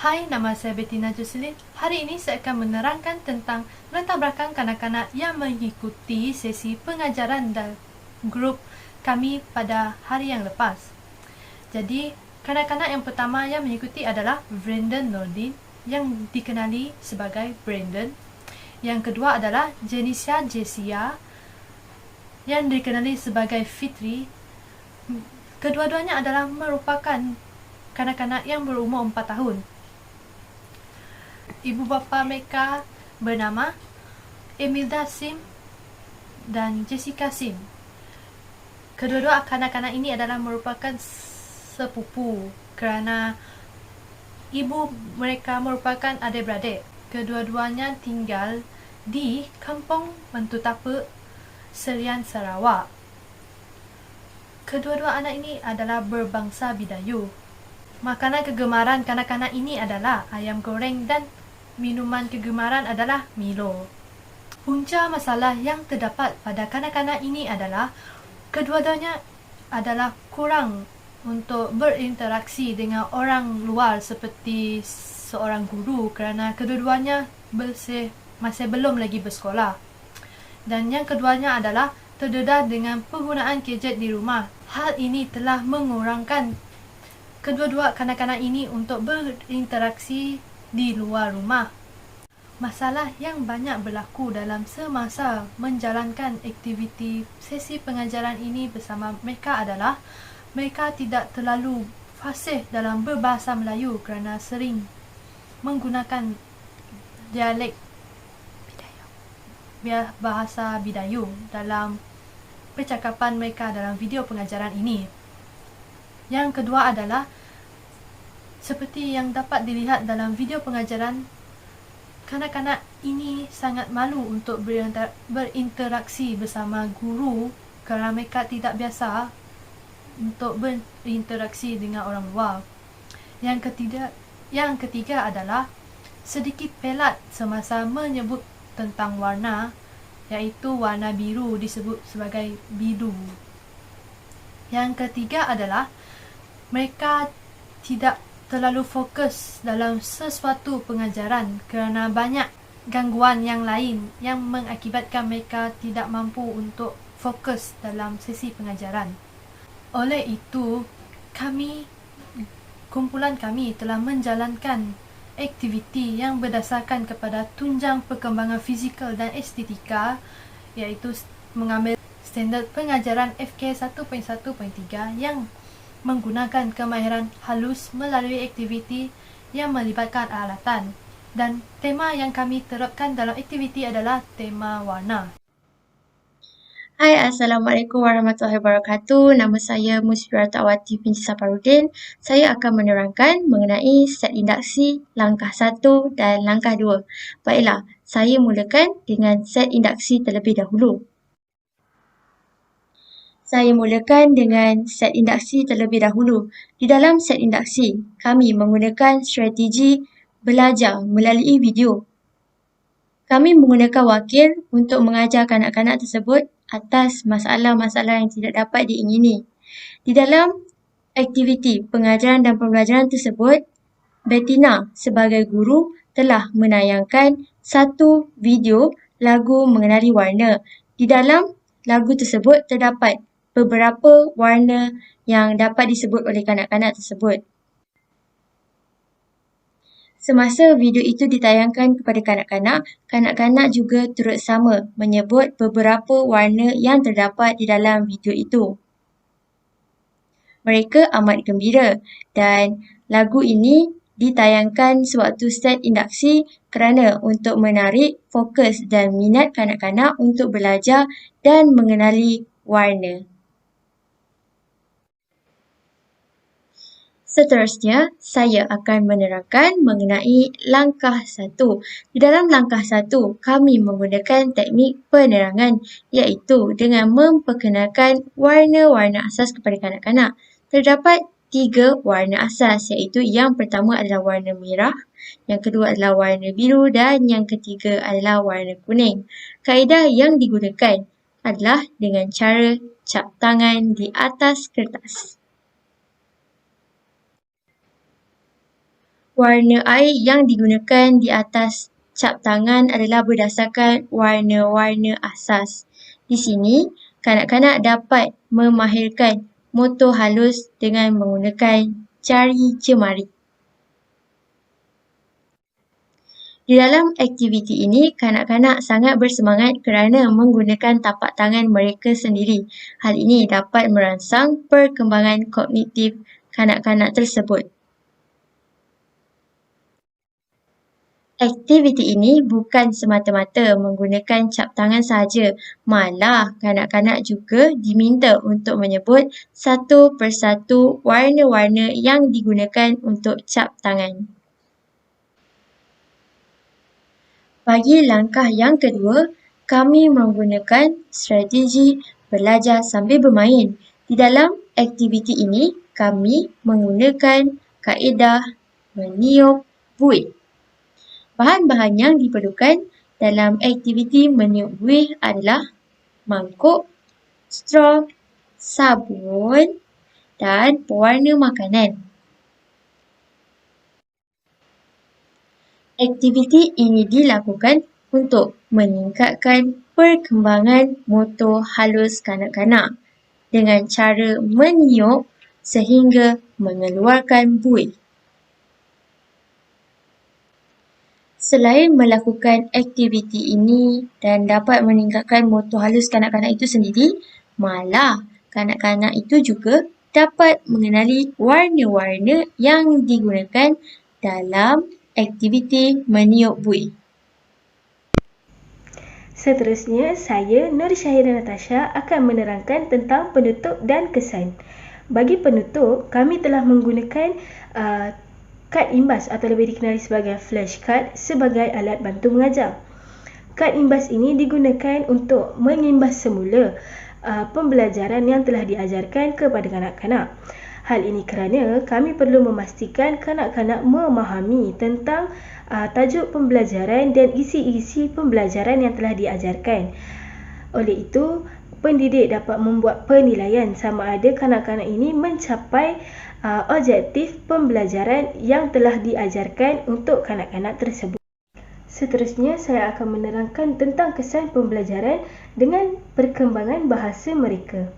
Hai, nama saya Bettina Jocelyn. Hari ini saya akan menerangkan tentang latar belakang kanak-kanak yang mengikuti sesi pengajaran dan grup kami pada hari yang lepas. Jadi, kanak-kanak yang pertama yang mengikuti adalah Brandon Nordin yang dikenali sebagai Brandon. Yang kedua adalah Jenisha Jessia yang dikenali sebagai Fitri. Kedua-duanya adalah merupakan kanak-kanak yang berumur 4 tahun. Ibu bapa mereka bernama Emilda Sim dan Jessica Sim. Kedua-dua kanak-kanak ini adalah merupakan sepupu kerana ibu mereka merupakan adik-beradik. Kedua-duanya tinggal di Kampung Mentutapa, Serian, Sarawak. Kedua-dua anak ini adalah berbangsa Bidayu. Makanan kegemaran kanak-kanak ini adalah ayam goreng dan minuman kegemaran adalah Milo. Punca masalah yang terdapat pada kanak-kanak ini adalah kedua-duanya adalah kurang untuk berinteraksi dengan orang luar seperti seorang guru kerana kedua-duanya masih belum lagi bersekolah. Dan yang keduanya adalah terdedah dengan penggunaan gadget di rumah. Hal ini telah mengurangkan kedua-dua kanak-kanak ini untuk berinteraksi di luar rumah. Masalah yang banyak berlaku dalam semasa menjalankan aktiviti sesi pengajaran ini bersama mereka adalah mereka tidak terlalu fasih dalam berbahasa Melayu kerana sering menggunakan dialek bahasa Bidayu dalam percakapan mereka dalam video pengajaran ini. Yang kedua adalah seperti yang dapat dilihat dalam video pengajaran, kanak-kanak ini sangat malu untuk berinteraksi bersama guru kerana mereka tidak biasa untuk berinteraksi dengan orang luar. Yang ketiga adalah sedikit pelat semasa menyebut tentang warna, iaitu warna biru disebut sebagai bidu. Yang ketiga adalah mereka tidak terlalu fokus dalam sesuatu pengajaran kerana banyak gangguan yang lain yang mengakibatkan mereka tidak mampu untuk fokus dalam sesi pengajaran. Oleh itu, kumpulan kami telah menjalankan aktiviti yang berdasarkan kepada tunjang perkembangan fizikal dan estetika, iaitu mengambil standard pengajaran FK 1.1.3 yang menggunakan kemahiran halus melalui aktiviti yang melibatkan alatan. Dan tema yang kami terapkan dalam aktiviti adalah tema warna. Hai, Assalamualaikum warahmatullahi wabarakatuh. Nama saya Musfiratawati binti Saparudin. Saya akan menerangkan mengenai set induksi langkah 1 dan langkah 2. Baiklah, saya mulakan dengan set induksi terlebih dahulu. Saya mulakan dengan set induksi terlebih dahulu. Di dalam set induksi, kami menggunakan strategi belajar melalui video. Kami menggunakan wakil untuk mengajar kanak-kanak tersebut atas masalah-masalah yang tidak dapat diingini. Di dalam aktiviti pengajaran dan pembelajaran tersebut, Bettina sebagai guru telah menayangkan satu video lagu mengenali warna. Di dalam lagu tersebut terdapat beberapa warna yang dapat disebut oleh kanak-kanak tersebut. Semasa video itu ditayangkan kepada kanak-kanak, kanak-kanak juga turut sama menyebut beberapa warna yang terdapat di dalam video itu. Mereka amat gembira dan lagu ini ditayangkan sewaktu set induksi kerana untuk menarik fokus dan minat kanak-kanak untuk belajar dan mengenali warna. Seterusnya, saya akan menerangkan mengenai langkah 1. Di dalam langkah 1, kami menggunakan teknik penerangan iaitu dengan memperkenalkan warna-warna asas kepada kanak-kanak. Terdapat 3 warna asas iaitu yang pertama adalah warna merah, yang kedua adalah warna biru dan yang ketiga adalah warna kuning. Kaedah yang digunakan adalah dengan cara cap tangan di atas kertas. Warna air yang digunakan di atas cap tangan adalah berdasarkan warna-warna asas. Di sini, kanak-kanak dapat memahirkan motor halus dengan menggunakan jari jemari. Di dalam aktiviti ini, kanak-kanak sangat bersemangat kerana menggunakan tapak tangan mereka sendiri. Hal ini dapat merangsang perkembangan kognitif kanak-kanak tersebut. Aktiviti ini bukan semata-mata menggunakan cap tangan sahaja, malah kanak-kanak juga diminta untuk menyebut satu persatu warna-warna yang digunakan untuk cap tangan. Bagi langkah yang kedua, kami menggunakan strategi belajar sambil bermain. Di dalam aktiviti ini, kami menggunakan kaedah meniup buih. Bahan-bahan yang diperlukan dalam aktiviti meniup buih adalah mangkuk, straw, sabun dan pewarna makanan. Aktiviti ini dilakukan untuk meningkatkan perkembangan motor halus kanak-kanak dengan cara meniup sehingga mengeluarkan buih. Selain melakukan aktiviti ini dan dapat meningkatkan motor halus kanak-kanak itu sendiri, malah kanak-kanak itu juga dapat mengenali warna-warna yang digunakan dalam aktiviti meniup buih. Seterusnya, saya Nur Syahira Natasha akan menerangkan tentang penutup dan kesan. Bagi penutup, kami telah menggunakan kad imbas atau lebih dikenali sebagai flashcard sebagai alat bantu mengajar. Kad imbas ini digunakan untuk mengimbas semula pembelajaran yang telah diajarkan kepada kanak-kanak. Hal ini kerana kami perlu memastikan kanak-kanak memahami tentang tajuk pembelajaran dan isi-isi pembelajaran yang telah diajarkan. Oleh itu, pendidik dapat membuat penilaian sama ada kanak-kanak ini mencapai objektif pembelajaran yang telah diajarkan untuk kanak-kanak tersebut. Seterusnya, saya akan menerangkan tentang kesan pembelajaran dengan perkembangan bahasa mereka.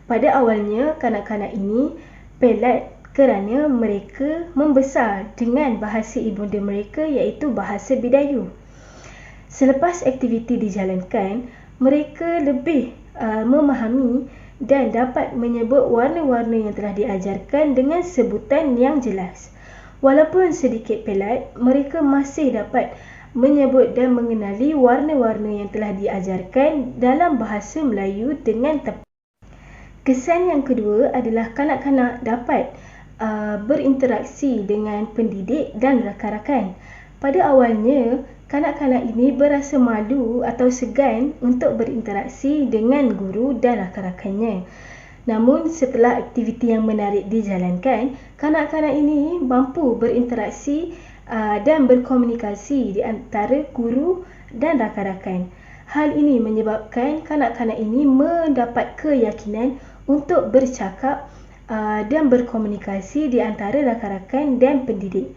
Pada awalnya, kanak-kanak ini pelat kerana mereka membesar dengan bahasa ibunda mereka iaitu bahasa Bidayu. Selepas aktiviti dijalankan, mereka lebih memahami dan dapat menyebut warna-warna yang telah diajarkan dengan sebutan yang jelas. Walaupun sedikit pelat, mereka masih dapat menyebut dan mengenali warna-warna yang telah diajarkan dalam bahasa Melayu dengan tepat. Kesan yang kedua adalah kanak-kanak dapat berinteraksi dengan pendidik dan rakan-rakan. Pada awalnya, kanak-kanak ini berasa malu atau segan untuk berinteraksi dengan guru dan rakan-rakannya. Namun, setelah aktiviti yang menarik dijalankan, kanak-kanak ini mampu berinteraksi dan berkomunikasi di antara guru dan rakan-rakan. Hal ini menyebabkan kanak-kanak ini mendapat keyakinan untuk bercakap dan berkomunikasi di antara rakan-rakan dan pendidik.